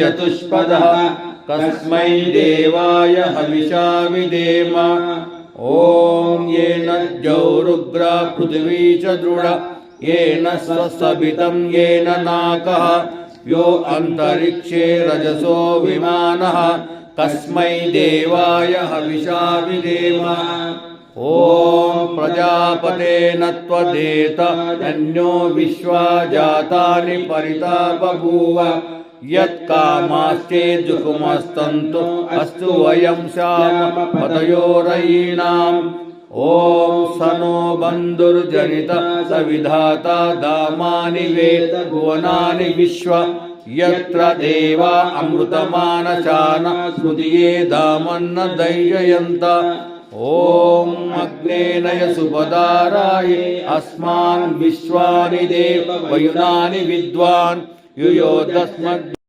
चतुष्पदः कस्मै देवाय हविषा विधेम। ॐ येन द्यौरुग्रा पृथिवी च दृढा येन सवितं येन नाकः यो अन्तरिक्षे रजसो विमानः कस्मै देवाय हविषा विधेम। ॐ प्रजापते न त्वदेत अन्यो विश्वा जातानि परिता बभूव यत्कामास्ते जुहुमस्तन्तु अस्तु वयं श्याम पतयोरयीणाम्। ॐ सनो बन्धुर्जनित सविधाता दामानि वेद भुवनानि विश्व यत्र देवा अमृतमानशान स्मृतिये दामन्न दैजयन्त। ॐ अग्नेनय सुपदाराय अस्मान् विश्वानि देव वयुनानि विद्वान् युयोधस्मद्